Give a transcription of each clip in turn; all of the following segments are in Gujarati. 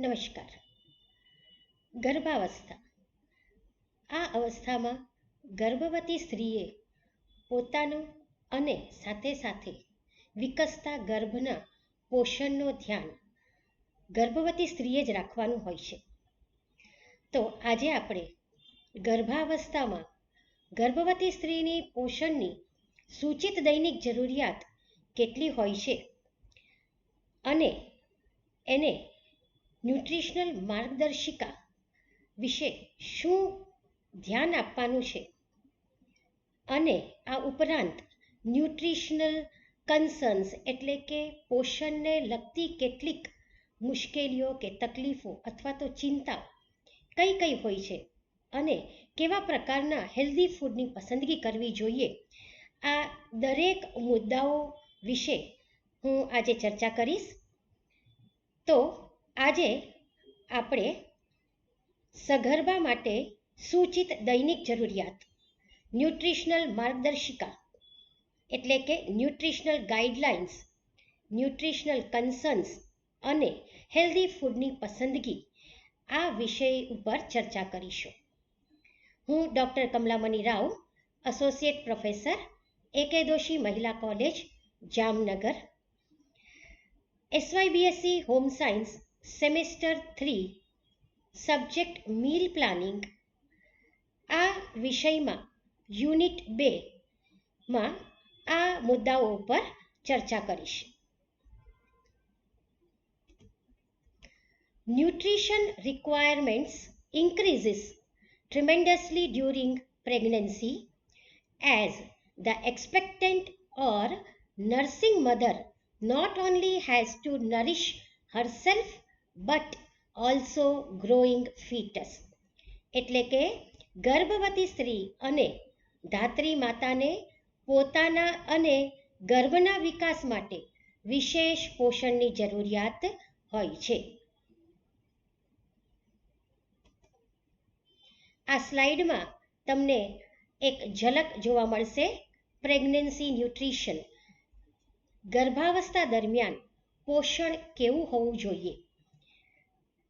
નમસ્કાર. ગર્ભાવસ્થા. આ અવસ્થામાં ગર્ભવતી સ્ત્રીએ પોતાનો અને સાથે સાથે વિકસતા ગર્ભના પોષણનું ધ્યાન ગર્ભવતી સ્ત્રીએ જ રાખવાનું હોય છે. તો આજે આપણે ગર્ભાવસ્થામાં ગર્ભવતી સ્ત્રીની પોષણની સૂચિત દૈનિક જરૂરિયાત કેટલી હોય છે અને એને ન્યુટ્રિશનલ માર્ગદર્શિકા વિશે શું ધ્યાન આપવાનું છે અને આ ઉપરાંત ન્યુટ્રિશનલ કન્સર્ન્સ એટલે કે પોષણને લગતી કેટલીક મુશ્કેલીઓ કે તકલીફો અથવા તો ચિંતા કઈ કઈ હોય છે અને કેવા પ્રકારના હેલ્ધી ફૂડની પસંદગી કરવી જોઈએ, આ દરેક મુદ્દાઓ વિશે હું આજે ચર્ચા કરીશ. તો આજે આપણે સગર્ભા માટે સૂચિત દૈનિક જરૂરિયાત ન્યુટ્રિશનલ માર્ગદર્શિકા એટલે કે ન્યુટ્રિશનલ ગાઈડલાઇન્સ, ન્યુટ્રિશનલ કન્સર્ન્સ અને હેલ્ધી ફૂડની પસંદગી આ વિષય ઉપર ચર્ચા કરીશું. હું doctor Kamalamani Rao, associate professor, AK Doshi Mahila college, Jamnagar, SYBSE home science semester 3 subject meal planning આ વિષયમાં યુનિટ 2માં આ મુદ્દાઓ ઉપર ચર્ચા કરીશ. Nutrition requirements increases tremendously during pregnancy as the expectant or nursing mother not only has to nourish herself but also growing fetus. એટલે કે ગર્ભવતી સ્ત્રી અને ધાત્રી માતાને પોતાના અને ગર્ભના વિકાસ માટે વિશેષ પોષણની જરૂરિયાત હોય છે. આ સ્લાઇડમાં તમને એક ઝલક જોવા મળશે પ્રેગ્નન્સી ન્યુટ્રિશન, ગર્ભાવસ્થા દરમિયાન પોષણ કેવું હોવું જોઈએ.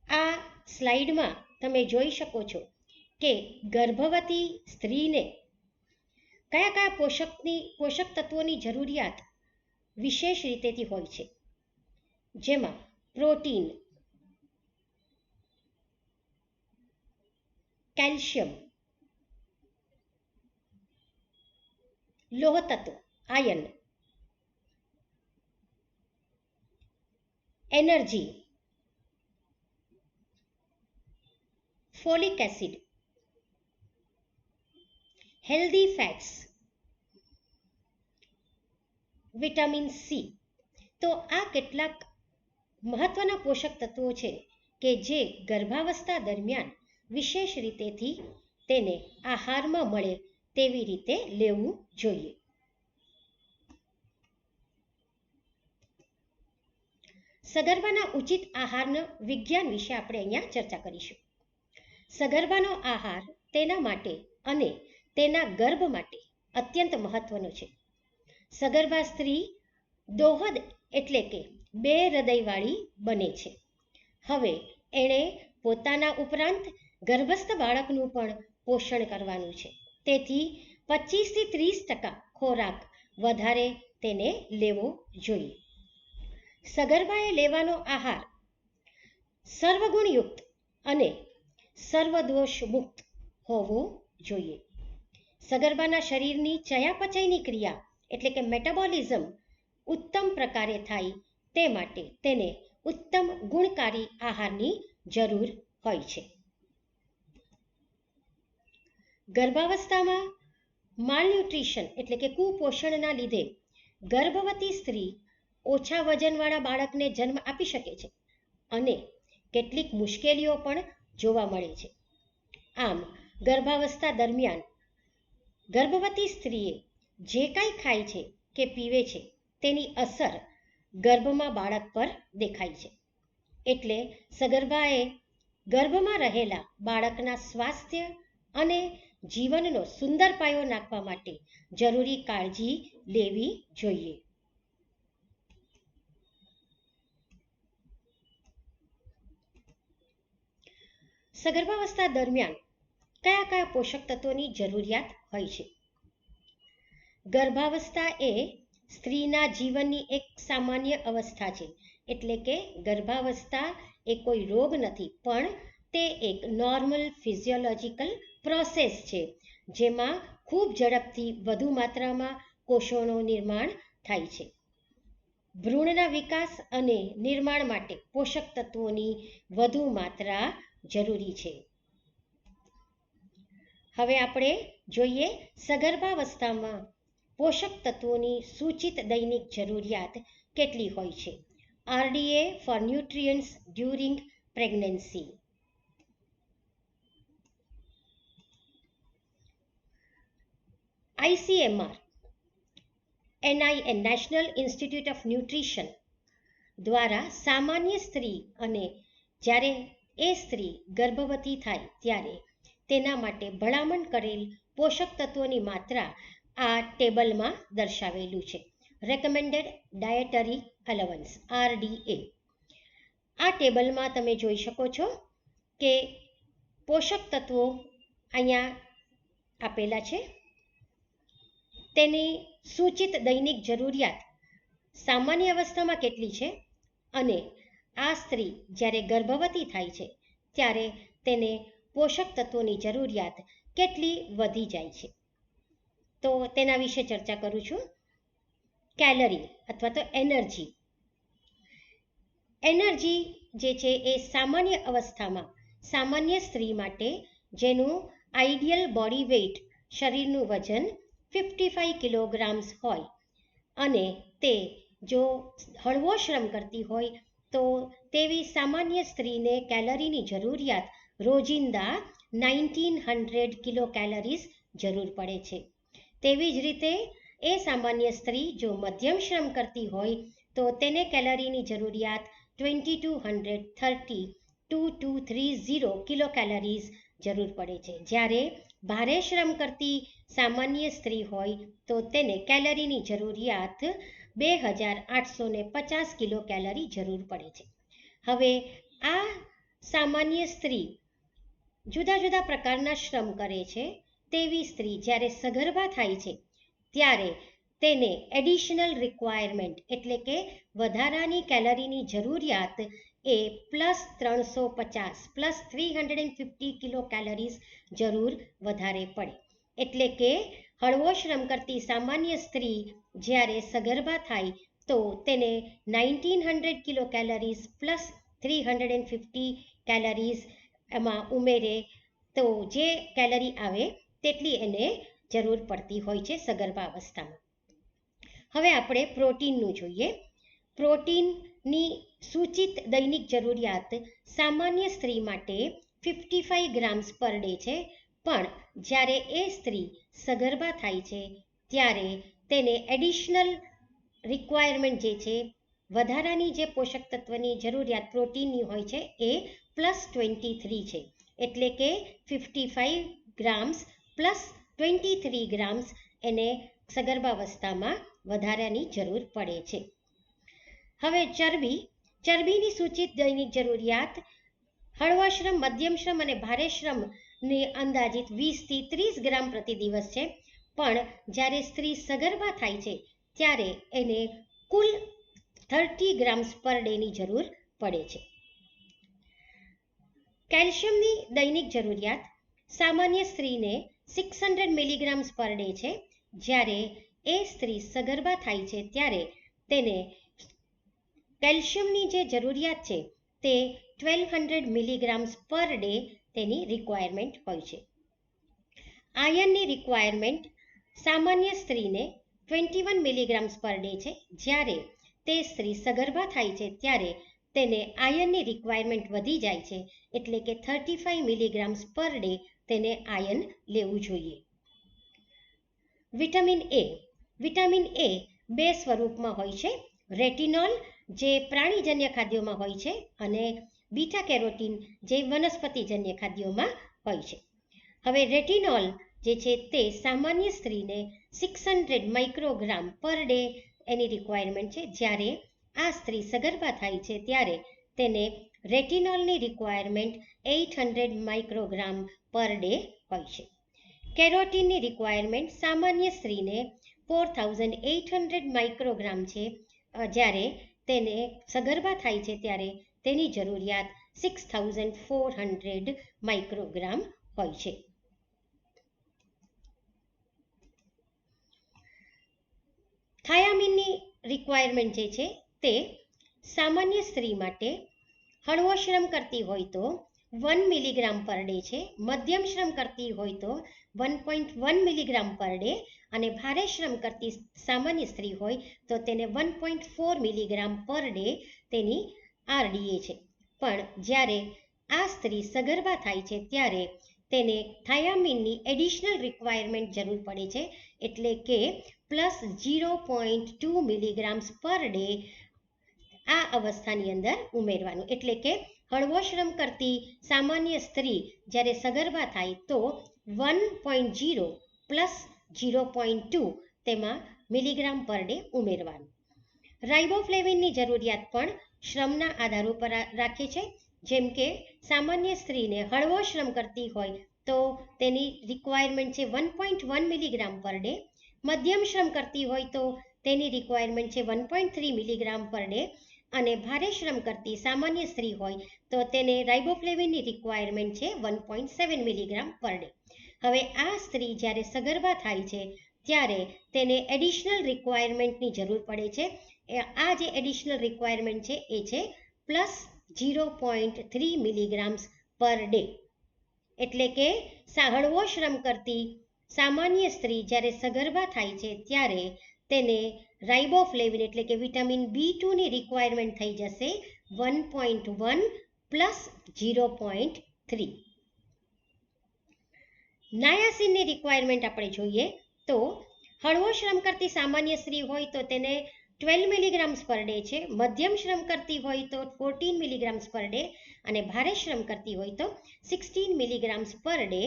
આ સ્લાઇડમાં તમે જોઈ શકો છો કે ગર્ભવતી સ્ત્રીને કયા કયા પોષક તત્વોની જરૂરિયાત વિશેષ રીતેથી હોય છે, જેમાં પ્રોટીન, કેલ્શિયમ, લોહ તત્વ iron, energy, folic acid, healthy fats, vitamin C. તો આ કેટલાક મહત્વના પોષક તત્વો છે કે જે ગર્ભાવસ્થા દરમિયાન વિશેષ રીતેથી તેને આહારમાં મળે તેવી રીતે લેવું જોઈએ. સગર્ભાના ઉચિત આહારના વિજ્ઞાન વિશે આપણે અહીંયા ચર્ચા કરીશું. સગર્ભાનો આહાર તેના માટે અને તેના ગર્ભ માટે અત્યંત મહત્વનો છે. સગર્ભા સ્ત્રી દોહદ એટલે કે બે હૃદયવાળી બને છે. હવે એણે પોતાના ઉપરાંત ગર્ભસ્થ બાળકનું પણ પોષણ કરવાનું છે. તેથી 25 થી 30% ખોરાક વધારે તેને લેવો જોઈએ. સગર્ભાએ લેવાનો આહાર સર્વગુણયુક્ત અને સર્વદોષ મુક્ત હોવો જોઈએ. સગર્ભાના શરીરની ચયાપચયની ક્રિયા એટલે કે મેટાબોલિઝમ ઉત્તમ પ્રકારે થાય તે માટે તેને ઉત્તમ ગુણકારી આહારની જરૂર હોય છે. ગર્ભાવસ્થામાં માલન્યુટ્રિશન એટલે કે કુપોષણના લીધે ગર્ભવતી સ્ત્રી ઓછા વજનવાળા બાળકને જન્મ આપી શકે છે અને કેટલીક મુશ્કેલીઓ પણ જોવા મળે છે. આમ ગર્ભાવસ્થા દરમિયાન ગર્ભવતી સ્ત્રીએ જે કાંઈ ખાય છે કે પીવે છે તેની અસર ગર્ભમાં બાળક પર દેખાય છે. એટલે સગર્ભાએ ગર્ભમાં રહેલા બાળકના સ્વાસ્થ્ય અને જીવનનો સુંદર પાયો નાખવા માટે જરૂરી કાળજી લેવી જોઈએ. સગર્ભાવસ્થા દરમિયાન કયા કયા પોષક તત્વોની જરૂરિયાત હોય છે? ગર્ભાવસ્થા એ સ્ત્રીના જીવનની એક સામાન્ય અવસ્થા છે. એટલે કે ગર્ભાવસ્થા એ કોઈ રોગ નથી, પણ તે એક નોર્મલ ફિઝિયોલોજિકલ પ્રોસેસ છે જેમાં ખૂબ ઝડપથી વધુ માત્રામાં કોષોનું નિર્માણ થાય છે. ભ્રૂણના વિકાસ અને નિર્માણ માટે પોષક તત્વોની વધુ માત્રા જરૂરી છે. હવે આપણે જોઈએ સગર્ભાવસ્થામાં પોષક તત્વોની સૂચિત દૈનિક જરૂરિયાત કેટલી હોય છે. RDA for nutrients during pregnancy. ICMR NIN national institute of nutrition દ્વારા સામાન્ય સ્ત્રી અને જ્યારે એ સ્ત્રી ગર્ભવતી થાય ત્યારે તેના માટે ભલામણ કરેલ પોષક તત્વોની માત્રા આ ટેબલમાં દર્શાવેલું છે. Recommended dietary allowance RDA. આ ટેબલમાં તમે જોઈ શકો છો કે પોષક તત્વો અહીંયા આપેલા છે. તેની સૂચિત દૈનિક જરૂરિયાત સામાન્ય અવસ્થામાં કેટલી છે અને આ સ્ત્રી જ્યારે ગર્ભવતી થાય છે ત્યારે તેને પોષક તત્વોની જરૂરિયાત કેટલી વધી જાય છે. તો તેના વિશે ચર્ચા કરું છું. કેલરી અથવા તો એનર્જી જે છે એ સામાન્ય અવસ્થામાં સામાન્ય સ્ત્રી માટે જેનું આઈડિયલ બોડી વેઇટ શરીરનું વજન 55 કિલોગ્રામ્સ હોય અને તે જો હળવો શ્રમ કરતી હોય તો તેવી સામાન્ય સ્ત્રીને કેલરીની જરૂરિયાત રોજિંદા 1900 કિલો કેલરીઝ જરૂર પડે છે. તેવી જ રીતે એ સામાન્ય સ્ત્રી જો મધ્યમ શ્રમ કરતી હોય તો તેને કેલરીની જરૂરિયાત 2230 કિલો કેલરીઝ જરૂર પડે છે. જ્યારે ભારે શ્રમ કરતી સામાન્ય સ્ત્રી હોય તો તેને કેલરીની જરૂરિયાત 2850 કિલો કેલરી જરૂર પડે છે. હવે આ સામાન્ય સ્ત્રી જુદા જુદા પ્રકારના શ્રમ કરે છે. તેવી સ્ત્રી જ્યારે સગર્ભા થાય છે ત્યારે તેને એડિશનલ રિક્વાયરમેન્ટ એટલે કે વધારાની કેલરીની જરૂરિયાત એ +350 કિલો કેલરીઝ જરૂર વધારે પડે. એટલે કે હળવો શ્રમ કરતી સામાન્ય સ્ત્રી જ્યારે સગર્ભા થાય તો તેને 1900 કિલો કેલરીઝ +350 કેલરીઝ એમાં ઉમેરે તો જે કેલરી આવે તેટલી એને જરૂર પડતી હોય છે સગર્ભાવસ્થામાં. હવે આપણે પ્રોટીનનું જોઈએ. પ્રોટીનની સૂચિત દૈનિક જરૂરિયાત સામાન્ય સ્ત્રી માટે 55 ગ્રામ્સ પર ડે છે, પણ જ્યારે એ સ્ત્રી સગર્ભા થાય છે ત્યારે તેને એડિશનલ રિક્વાયરમેન્ટ જે છે વધારાની જે પોષક તત્વની જરૂરિયાત પ્રોટીનની હોય છે એ +23 છે. એટલે કે 55 ગ્રામ્સ +23 ગ્રામ્સ એને સગર્ભાવસ્થામાં વધારાની જરૂર પડે છે. હવે ચરબીની સૂચિત દૈનિક જરૂરિયાત હળવા શ્રમ, મધ્યમ શ્રમ અને ભારે શ્રમની અંદાજિત 20 થી 30 ગ્રામ પ્રતિ દિવસ છે, પણ જ્યારે સ્ત્રી સગર્ભા થાય છે ત્યારે એને કુલ 30 ગ્રામ્સ પર ડેની જરૂર પડે છે. કેલ્શિયમની દૈનિક જરૂરિયાત સામાન્ય સ્ત્રીને 600 મિલીગ્રામ્સ પર ડે છે. જ્યારે એ સ્ત્રી સગર્ભા થાય છે ત્યારે તેને કેલ્શિયમની જે જરૂરિયાત છે તે 1200 મિલીગ્રામ્સ પર ડે તેની રિક્વાયરમેન્ટ હોય છે. આયર્નની રિક્વાયરમેન્ટ સામાન્ય સ્ત્રીને 21 મિલીગ્રામ્સ પર ડે છે. જ્યારે તે સ્ત્રી સગર્ભા થાય છે ત્યારે તેને આયર્નની રિક્વાયરમેન્ટ વધી જાય છે, એટલે કે 35 મિલીગ્રામ્સ પર ડે તેને આયર્ન લેવું જોઈએ. વિટામિન એ બે સ્વરૂપમાં હોય છે. રેટિનોલ જે પ્રાણીજન્ય ખાદ્યોમાં હોય છે અને બીટા કેરોટીન જે વનસ્પતિજન્ય ખાદ્યોમાં હોય છે. હવે રેટિનોલ જે છે તે સામાન્ય સ્ત્રીને 600 માઇક્રોગ્રામ પર ડે એની રિક્વાયરમેન્ટ છે. જ્યારે આ સ્ત્રી સગર્ભા થાય છે ત્યારે તેને રેટિનોલની રિક્વાયરમેન્ટ 800 માઇક્રોગ્રામ પર ડે હોય છે. કેરોટીનની રિક્વાયરમેન્ટ સામાન્ય સ્ત્રીને 4800 માઇક્રોગ્રામ છે, જ્યારે તેને સગર્ભા થાય છે ત્યારે તેની જરૂરિયાત 6400 માઇક્રોગ્રામ હોય છે. થાયામીનની રિક્વાયરમેન્ટ જે છે તે સામાન્ય સ્ત્રી માટે હળવો શ્રમ કરતી હોય તો 1 મિલીગ્રામ પર ડે છે, મધ્યમ શ્રમ કરતી હોય તો 1.1 મિલીગ્રામ પર ડે અને ભારે શ્રમ કરતી સામાન્ય સ્ત્રી હોય તો તેને 1.4 મિલીગ્રામ પર ડે તેની RDA છે. પણ જ્યારે આ સ્ત્રી સગર્ભા થાય છે ત્યારે તેને થાયામીનની એડિશનલ રિક્વાયરમેન્ટ જરૂર પડે છે, એટલે કે પ્લસ 0.2 મિલીગ્રામ્સ પર ડે આ અવસ્થાની અંદર ઉમેરવાનું. એટલે કે હળવો શ્રમ કરતી સામાન્ય સ્ત્રી જ્યારે સગર્ભા થાય તો 1.0 પ્લસ 0.2 તેમાં મિલીગ્રામ પર ડે ઉમેરવાનું. રાઇબોફ્લેવિનની જરૂરિયાત પણ શ્રમના આધાર ઉપર રાખે છે. જેમ કે સામાન્ય સ્ત્રીને હળવો શ્રમ કરતી હોય તો તેની રિક્વાયરમેન્ટ છે 1.1 મિલીગ્રામ પર ડે, મધ્યમ શ્રમ કરતી હોય તો તેની રિક્વાયરમેન્ટ છે 1.3 મિલીગ્રામ પર ડે અને ભારે શ્રમ કરતી સામાન્ય સ્ત્રી હોય તો તેને રાઇબોફ્લેવિનની રિક્વાયરમેન્ટ છે 1.7 મિલીગ્રામ પર ડે. હવે આ સ્ત્રી જ્યારે સગર્ભા થાય છે ત્યારે તેને એડિશનલ રિક્વાયરમેન્ટની જરૂર પડે છે. આ જે એડિશનલ રિક્વાયરમેન્ટ છે એ છે પ્લસ 0.3 મિલીગ્રામ્સ પર ડે. એટલે કે હળવો શ્રમ કરતી સામાન્ય સ્ત્રી જ્યારે સગર્ભા થાય છે ત્યારે તેને રાઇબોફ્લેવિન એટલે કે વિટામિન B2 ની રિક્વાયરમેન્ટ થઈ જશે 1.1 પ્લસ 0.3. નાયાસિનની રિક્વાયરમેન્ટ આપણે જોઈએ તો હળવો શ્રમ કરતી સામાન્ય સ્ત્રી હોય તો તેને 12 મિલીગ્રામ્સ પર ડે છે, મધ્યમ શ્રમ કરતી હોય તો 14 મિલીગ્રામ્સ પર ડે અને ભારે શ્રમ કરતી હોય તો 16 મિલીગ્રામ્સ પર ડે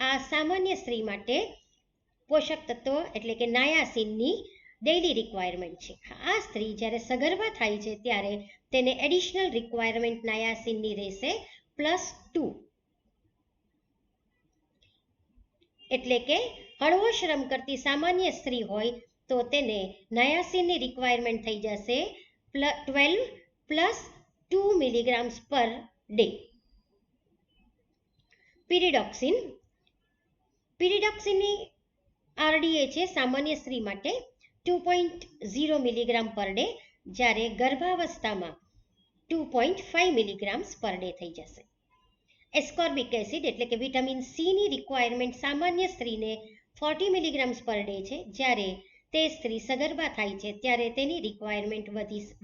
આ સામાન્ય સ્ત્રી માટે પોષક તત્વો એટલે કે નાયાસિનની ડેઇલી રિક્વાયરમેન્ટ છે. આ સ્ત્રી જ્યારે સગર્ભા થાય છે ત્યારે તેને એડિશનલ રિક્વાયરમેન્ટ નાયાસિનની રહેશે +2. એટલે કે હળવો શ્રમ કરતી સામાન્ય સ્ત્રી હોય તો તેને નાયાસિનની રિક્વાયરમેન્ટ થઈ જશે 12 પ્લસ 2 મિલીગ્રામ્સ પર ડે. પિરિડોક્સિનની RDA છે સામાન્ય સ્ત્રી માટે 2.0 મિલીગ્રામ પર ડે, જ્યારે ગર્ભાવસ્થામાં 2.5 મિલીગ્રામ્સ પર ડે થઈ જશે. એસ્કોર્બિક એસિડ એટલે કે વિટામિન C ની રિક્વાયરમેન્ટ સામાન્ય સ્ત્રીને 40 મિલીગ્રામ્સ પર ડે છે, જ્યારે તે સ્ત્રી સગર્ભા થાય છે ત્યારે તેની રિક્વાયરમેન્ટ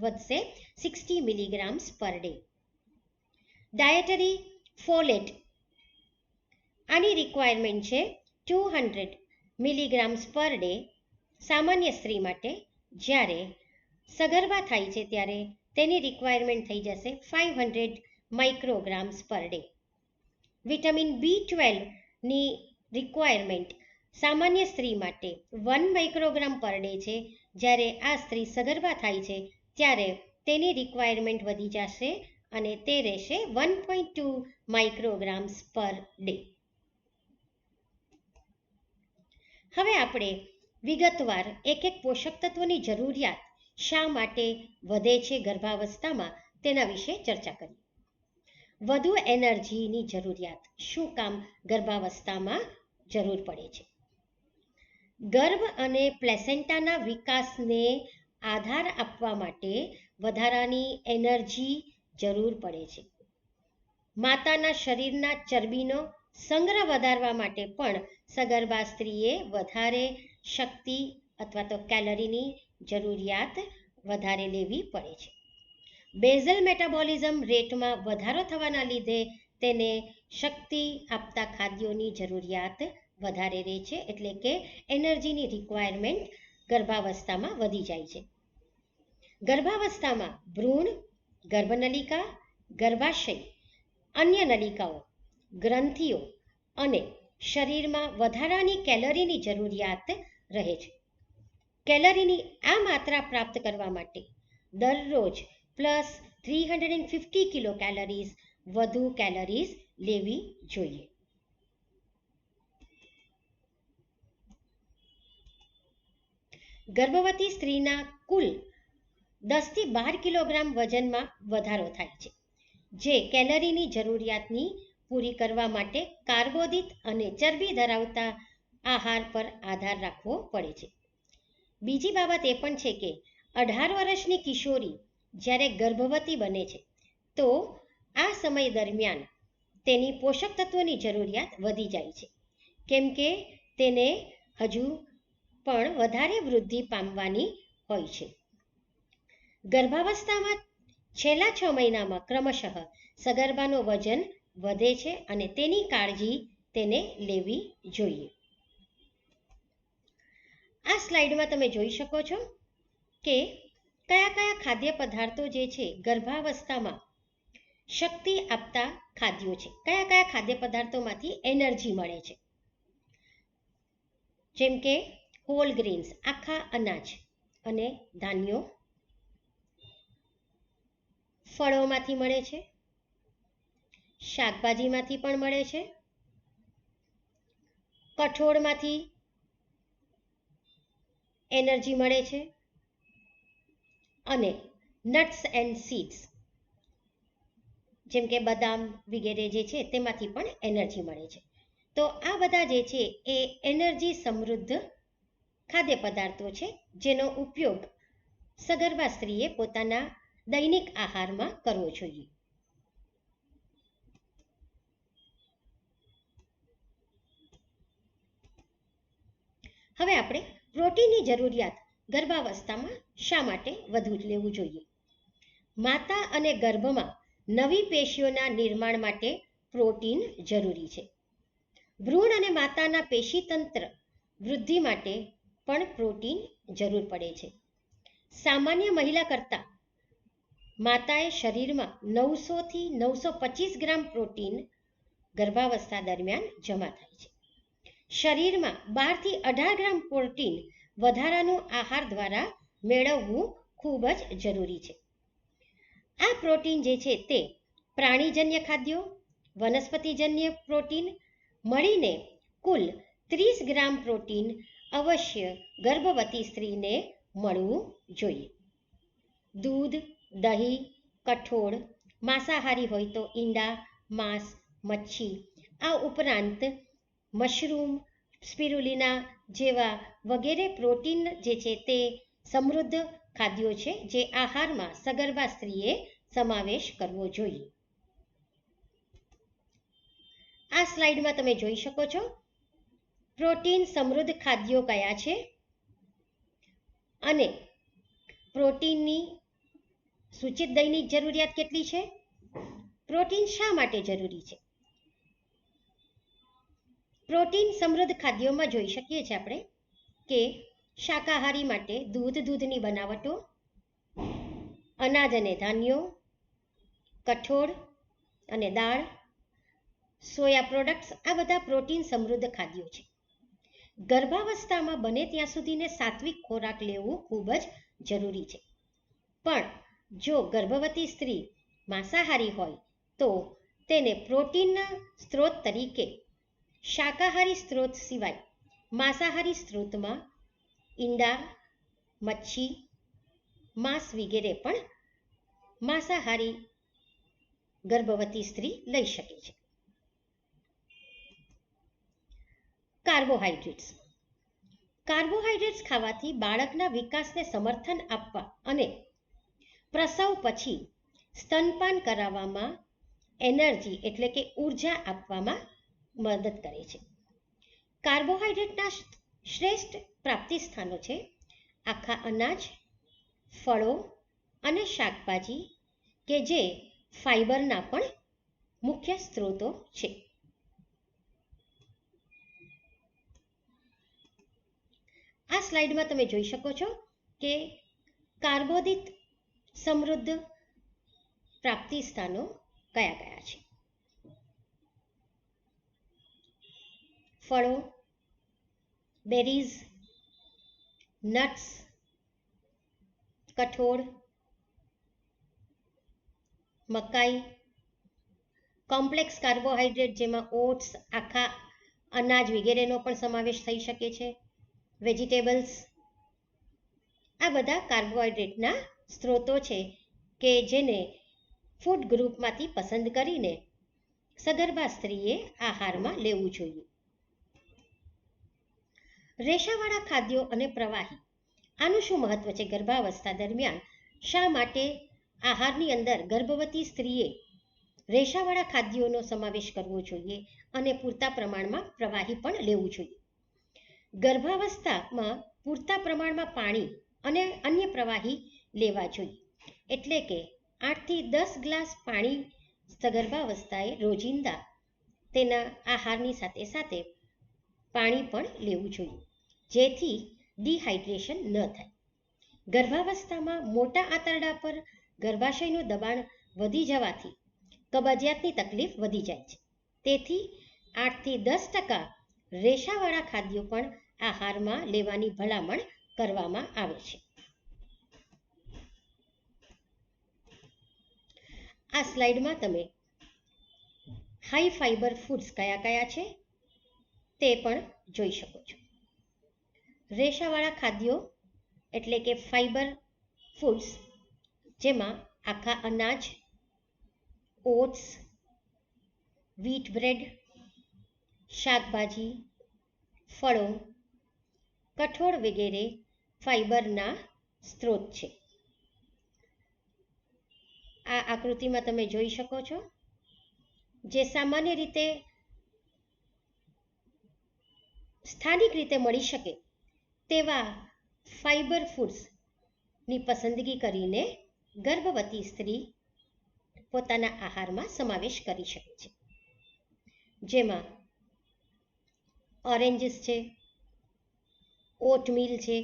વધશે 60 મિલીગ્રામ્સ પર ડે. ડાયટરી ફોલેટ આની રિક્વાયરમેન્ટ છે 200 મિલીગ્રામ્સ પર ડે સામાન્ય સ્ત્રી માટે, જ્યારે સગર્ભા થાય છે ત્યારે તેની રિક્વાયરમેન્ટ થઈ જશે 500 માઇક્રોગ્રામ્સ પર ડે. વિટામિન B12 ની રિક્વાયરમેન્ટ સામાન્ય સ્ત્રી માટે 1 માઇક્રોગ્રામ પર ડે છે, જ્યારે આ સ્ત્રી સગર્ભા થાય છે ત્યારે તેની રિક્વાયરમેન્ટ વધી જશે અને તે રહેશે 1.2 માઇક્રોગ્રામ્સ પર ડે. હવે આપણે વિગતવાર એક પોષક તત્વોની જરૂરિયાત શા માટે વધે છે ગર્ભાવસ્થામાં તેના વિશે ચર્ચા કરીએ. વધુ એનર્જીની જરૂરિયાત શું કામ ગર્ભાવસ્થામાં જરૂર પડે છે? ગર્ભ અને પ્લેસેન્ટાના વિકાસને આધાર આપવા માટે વધારાની એનર્જી જરૂર પડે છે. માતાના શરીરના ચરબીનો સંગ્રહ વધારવા માટે પણ સગર્ભા સ્ત્રીએ વધારે શક્તિ અથવા તો કેલરીની જરૂરિયાત વધારે લેવી પડે છે. બેઝલ મેટાબોલિઝમ રેટમાં વધારો થવાના લીધે તેને શક્તિ આપતા ખાદ્યોની જરૂરિયાત વધારે રહે છે, એટલે કે એનર્જીની રિક્વાયરમેન્ટ ગર્ભાવસ્થામાં વધી જાય છે. ગર્ભાવસ્થામાં ભ્રૂણ, ગર્ભનલિકા, ગર્ભાશય, અન્ય નલિકાઓ, ગ્રંથિઓ અને શરીરમાં વધારાની કેલરીની જરૂરિયાત રહે છે. કેલરીની આ માત્રા પ્રાપ્ત કરવા માટે દરરોજ 350 કિલો કેલરીઝ વધુ કેલરીઝ લેવી જોઈએ. ગર્ભવતી સ્ત્રીના કુલ 10 થી 12 કિલોગ્રામ વજનમાં વધારો થાય છે, જે કેલરીની જરૂરિયાતની પૂરી કરવા માટે કાર્બોદિત અને ચરબી ધરાવતા આહાર પર આધાર રાખવો પડે છે. બીજી બાબત એ પણ છે કે 18 વર્ષની કિશોરી જ્યારે ગર્ભવતી બને છે તો આ સમય દરમિયાન તેની પોષક તત્વોની જરૂરિયાત વધી જાય છે, કેમ કે તેને હજુ પણ વધારે વૃદ્ધિ પામવાની હોય છે. ગર્ભાવસ્થામાં છેલ્લા 6 મહિનામાં ક્રમશઃ સગર્ભાનું વજન વધે છે અને તેની કાળજી તેને લેવી જોઈએ. આ સ્લાઇડમાં તમે જોઈ શકો છો કે કયા કયા ખાદ્ય પદાર્થો જે છે ગર્ભાવસ્થામાં શક્તિ આપતા ખાદ્યો છે, કયા કયા ખાદ્ય પદાર્થોમાંથી એનર્જી મળે છે. જેમ કે હોલ ગ્રેન્સ, આખા અનાજ અને ધાન્યો, ફળોમાંથી મળે છે, શાકભાજીમાંથી પણ મળે છે, કઠોળમાંથી એનર્જી મળે છે અને નટ્સ એન્ડ સીડ્સ જેમ કે બદામ વગેરે જે છે તેમાંથી પણ એનર્જી મળે છે. તો આ બધા જે છે એ એનર્જી સમૃદ્ધ ખાદ્ય પદાર્થો છે જેનો ઉપયોગ સગર્ભા સ્ત્રીએ પોતાના દૈનિક આહારમાં કરવો જોઈએ. હવે આપણે પ્રોટીનની જરૂરિયાત ગર્ભાવસ્થામાં શા માટે વધુ લેવું જોઈએ. માતા અને ગર્ભમાં નવી પેશીઓના નિર્માણ માટે પ્રોટીન જરૂરી છે. ભ્રૂણ અને માતાના પેશીતંત્ર વૃદ્ધિ માટે પણ પ્રોટીન જરૂર પડે છે. સામાન્ય મહિલા કરતાં માતાએ શરીરમાં 900 થી 925 ગ્રામ પ્રોટીન ગર્ભાવસ્થા દરમિયાન જમા થાય છે. શરીરમાં 12 થી 18 ગ્રામ પ્રોટીન વધારાનું આહાર દ્વારા મેળવવું ખૂબ જ જરૂરી છે. આ પ્રોટીન જે છે તે પ્રાણીજન્ય ખાદ્યો, વનસ્પતિજન્ય પ્રોટીન મળીને કુલ 30 ગ્રામ પ્રોટીન અવશ્ય ગર્ભવતી સ્ત્રીને મળવું જોઈએ. દૂધ, દહીં, કઠોળ, માંસાહારી હોય તો ઈંડા, માંસ, મચ્છી, આ ઉપરાંત મશરૂમ, સ્પિરુલિના જેવા વગેરે પ્રોટીન જે છે તે સમૃદ્ધ ખાદ્યો છે જે આહારમાં સગર્ભા સ્ત્રીએ સમાવેશ કરવો જોઈએ. આ સ્લાઇડમાં તમે જોઈ શકો છો પ્રોટીન સમૃદ્ધ ખાદ્યો કયા છે અને પ્રોટીનની સૂચિત દૈનિક જરૂરિયાત કેટલી છે. પ્રોટીન શા માટે જરૂરી છે. પ્રોટીન સમૃદ્ધ ખાદ્યોમાં જોઈ શકીએ છીએ આપણે કે શાકાહારી માટે દૂધ, દૂધની બનાવટો, અનાજ અને ધાન્યો, કઠોળ અને દાળ, સોયા પ્રોડક્ટ્સ, આ બધા પ્રોટીન સમૃદ્ધ ખાદ્યો છે. ગર્ભાવસ્થામાં બને ત્યાં સુધીને સાત્વિક ખોરાક લેવું ખૂબ જ જરૂરી છે. પણ જો ગર્ભવતી સ્ત્રી માંસાહારી હોય તો તેને પ્રોટીનના સ્ત્રોત તરીકે શાકાહારી સ્ત્રોત સિવાય માંસાહારી સ્ત્રોતમાં ઈંડા, મચ્છી, માંસ વગેરે પણ માંસાહારી ગર્ભવતી સ્ત્રી લઈ શકે છે. કાર્બોહાઈડ્રેટ્સ ખાવાથી બાળકના વિકાસને સમર્થન આપવા અને પ્રસવ પછી સ્તનપાન કરાવવામાં એનર્જી એટલે કે ઉર્જા આપવામાં મદદ કરે છે. કાર્બોહાઈડ્રેટના શ્રેષ્ઠ પ્રાપ્તિ સ્થાનો છે આખા અનાજ, ફળો અને શાકભાજી કે જે ફાઈબરના પણ મુખ્ય સ્ત્રોતો છે. આ સ્લાઇડમાં તમે જોઈ શકો છો કે કાર્બોદિત સમૃદ્ધ પ્રાપ્તિ સ્થાનો કયા કયા છે. ફળો, બેરીઝ, નટ્સ, કઠોળ, મકાઈ, કોમ્પ્લેક્સ કાર્બોહાઈડ્રેટ જેમાં ઓટ્સ, આખા અનાજ વગેરેનો પણ સમાવેશ થઈ શકે છે, વેજીટેબલ્સ. આ બધા કાર્બોહાઈડ્રેટના સ્ત્રોતો છે કે જેને ફૂડ ગ્રુપમાંથી પસંદ કરીને સગર્ભા સ્ત્રીએ આહારમાં લેવું જોઈએ. રેશાવાળા ખાદ્યો અને પ્રવાહી, આનું શું મહત્વ છે? ગર્ભાવસ્થા દરમિયાન શા માટે આહારની અંદર ગર્ભવતી સ્ત્રીએ રેશાવાળા ખાદ્યોનો સમાવેશ કરવો જોઈએ અને પૂરતા પ્રમાણમાં પ્રવાહી પણ લેવું જોઈએ? ગર્ભાવસ્થામાં પૂરતા પ્રમાણમાં પાણી અને અન્ય પ્રવાહી લેવા જોઈએ. એટલે કે 8 થી 10 ગ્લાસ પાણી સગર્ભાવસ્થાએ રોજિંદા તેના આહારની સાથે સાથે પાણી પણ લેવું જોઈએ, જેથી ડિહાઇડ્રેશન ન થાય. ગર્ભાવસ્થામાં મોટા આંતરડા પર ગર્ભાશયનું દબાણ વધી જવાથી કબજિયાતની તકલીફ વધી જાય છે. તેથી 8 થી 10% રેશાવાળા ખાદ્યો પણ આહારમાં લેવાની ભલામણ કરવામાં આવે છે. આ સ્લાઇડમાં તમે હાઈ ફાઈબર ફૂડ્સ કયા કયા છે તે પણ જોઈ શકો છો. રેશાવાળા ખાદ્યો એટલે કે ફાઈબર ફૂડ્સ, જેમાં આખા અનાજ, ઓટ્સ, વ્હીટ બ્રેડ, શાકભાજી, ફળો, કઠોળ વગેરે ફાઈબરના સ્ત્રોત છે. આ આકૃતિમાં તમે જોઈ શકો છો, જે સામાન્ય રીતે સ્થાનિક રીતે મળી શકે તેવા ફાઈબર ફૂડ્સની પસંદગી કરીને ગર્ભવતી સ્ત્રી પોતાના આહારમાં સમાવેશ કરી શકે છે. જેમાં ઓરેન્જીસ છે, ઓટમીલ છે,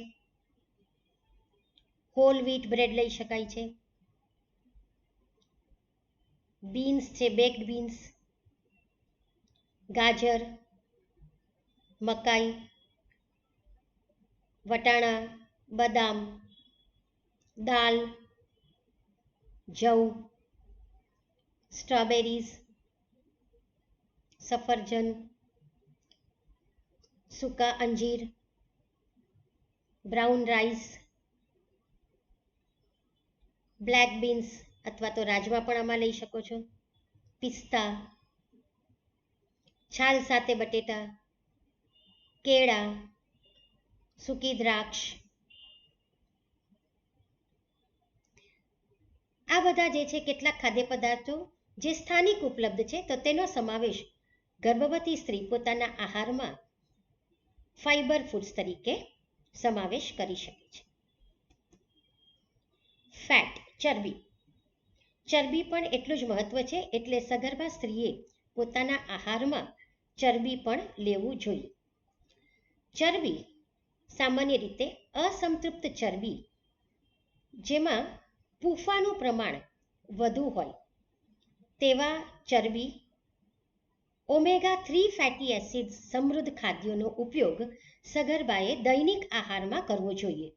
હોલ વ્હીટ બ્રેડ લઈ શકાય છે, બીન્સ છે, બેક્ડ બીન્સ, ગાજર, મકાઈ, વટાણા, બદામ, દાલ, જવ, સ્ટ્રોબેરીઝ, સફરજન, સૂકા અંજીર, બ્રાઉન રાઈસ, બ્લેક બીન્સ અથવા તો રાજમા પણ આમાં લઈ શકો છો, પિસ્તા, છાલ સાથે બટેટા, કેળા, સૂકી દ્રાક્ષ. આ બધા જે છે કેટલાક ખાદ્ય પદાર્થો જે સ્થાનિક ઉપલબ્ધ છે, તો તેનો સમાવેશ ગર્ભવતી સ્ત્રી પોતાના આહારમાં ફાઈબર ફૂડ્સ તરીકે સમાવેશ કરી શકે છે. ફેટ, ચરબી. ચરબી પણ એટલું જ મહત્વ છે, એટલે સગર્ભા સ્ત્રીએ પોતાના આહારમાં ચરબી પણ લેવું જોઈએ. ચરબી સામાન્ય રીતે અસંતૃપ્ત ચરબી, જેમાં પૂફાનું પ્રમાણ વધુ હોય તેવા ચરબી, ઓમેગા 3 ફેટી એસિડ્સ સમૃદ્ધ ખાદ્યોનો ઉપયોગ સગર્ભાએ દૈનિક આહારમાં કરવો જોઈએ.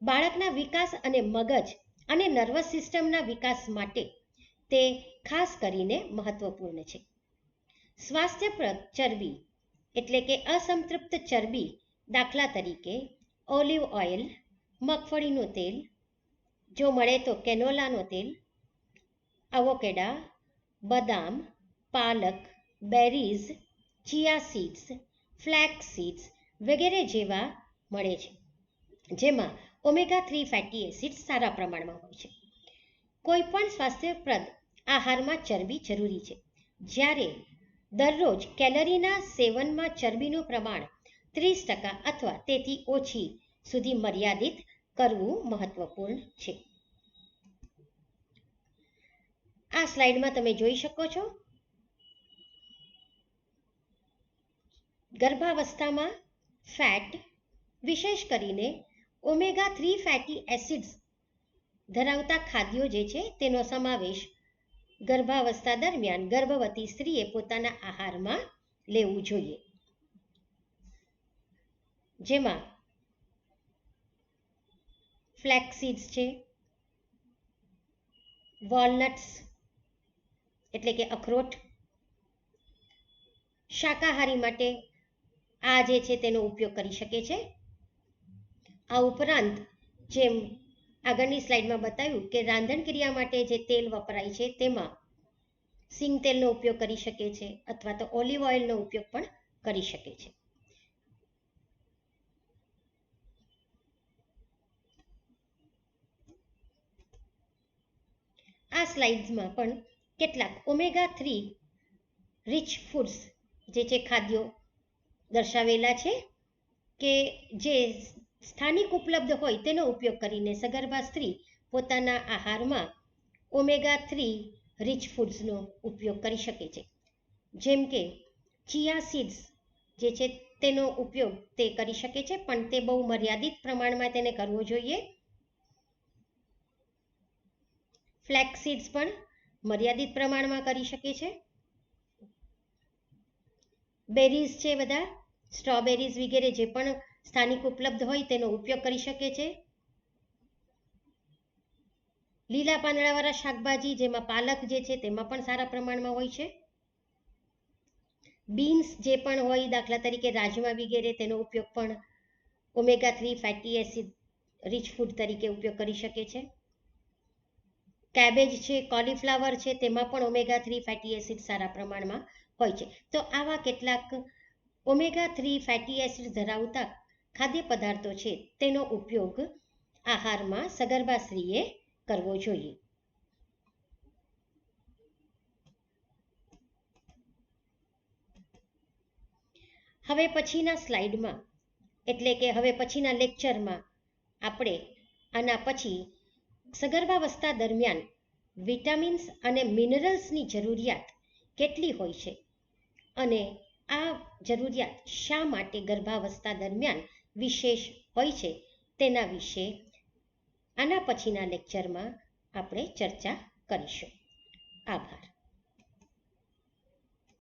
બાળકના વિકાસ અને મગજ અને નર્વસ સિસ્ટમના વિકાસ માટે તે ખાસ કરીને મહત્વપૂર્ણ છે. સ્વાસ્થ્યપ્રદ ચરબી એટલે કે અસંતૃપ્ત ચરબી, દાખલા તરીકે ઓલિવ ઓઇલ, મગફળીનું તેલ, જો મળે તો કેનોલાનું તેલ, અવોકેડા, બદામ, પાલક, બેરીઝ, ચિયા સીડ્સ, ફ્લેક્સ સીડ્સ વગેરે જેવા મળે છે, જેમાં ઓમેગા 3 ફેટી એસિડ્સ સારા પ્રમાણમાં હોય છે. કોઈ પણ સ્વાસ્થ્યપ્રદ આહારમાં ચરબી જરૂરી છે, જ્યારે દરરોજ કેલરીના સેવનમાં ચરબીનું પ્રમાણ 30% અથવા તેથી ઓછી સુધી મર્યાદિત કરવું મહત્વપૂર્ણ છે. આ સ્લાઇડમાં તમે જોઈ શકો છો, ગર્ભાવસ્થામાં ફેટ, વિશેષ કરીને ઓમેગા 3 ફેટી એસિડ્સ ધરાવતા ખાદ્યો જે છે તેનો સમાવેશ ગર્ભાવસ્થા દરમિયાન ગર્ભવતી સ્ત્રીએ પોતાના આહારમાં લેવું જોઈએ. જેમાં ફ્લેક્સ સીડ્સ છે, વોલનટ્સ, એટલે કે અખરોટ. શાકાહારી માટે આ જે છે તેનો ઉપયોગ કરી શકે છે. આ ઉપરાંત જેમ આગળની સ્લાઇડમાં બતાવ્યું કે રાંધણ ક્રિયા માટે જે તેલ વપરાય છે તેમાં સિંગ તેલનો ઉપયોગ કરી શકે છે અથવા તો ઓલિવ ઓઇલનો ઉપયોગ પણ કરી શકે છે. આ સ્લાઇડ્સમાં પણ કેટલાક ઓમેગા-3 રિચ ફૂડ્સ જે છે ખાદ્યો દર્શાવેલા છે કે જે સ્થાનિક ઉપલબ્ધ હોય તેનો ઉપયોગ કરીને સગર્ભા સ્ત્રી પોતાના આહારમાં ઓમેગા-3 રિચ ફૂડ્સનો ઉપયોગ કરી શકે છે. જેમ કે ચિયા સીડ્સ જે છે તેનો ઉપયોગ તે કરી શકે છે, પણ તે બહુ મર્યાદિત પ્રમાણમાં તેને કરવો જોઈએ. ફ્લેક્સ સીડ્સ પણ મર્યાદિત પ્રમાણમાં કરી શકે છે. બેરીઝ છે બધા, સ્ટ્રોબેરીઝ વગેરે જે પણ સ્થાનિક ઉપલબ્ધ હોય તેનો ઉપયોગ કરી શકે છે. લીલા પાંદડાવાળા શાકભાજી જેમાં પાલક જે છે તેમાં પણ સારા પ્રમાણમાં હોય છે. બીન્સ જે પણ હોય, દાખલા તરીકે રાજમા વગેરે, તેનો ઉપયોગ પણ ઓમેગા-3 ફેટી એસિડ રિચ ફૂડ તરીકે ઉપયોગ કરી શકે છે. કેબેજ છે, કોલીફ્લાવર છે, તેમાં પણ ઓમેગા-3 ફેટી એસિડ સારા પ્રમાણમાં હોય છે. તો આવા કેટલાક ઓમેગા-3 ફેટી એસિડ ધરાવતા ખાદ્ય પદાર્થો છે તેનો ઉપયોગ આહારમાં સગર્ભા સ્ત્રીએ કરવો જોઈએ. હવે પછીના સ્લાઇડમાં એટલે કે હવે પછીના લેક્ચરમાં આપણે આના પછી સગર્ભાવસ્થા દરમિયાન વિટામિન્સ અને મિનરલ્સની જરૂરિયાત કેટલી હોય છે અને આ જરૂરિયાત શા માટે ગર્ભાવસ્થા દરમિયાન વિશેષ હોય છે તેના વિશે આના પછીના લેક્ચરમાં આપણે ચર્ચા કરીશું. આભાર.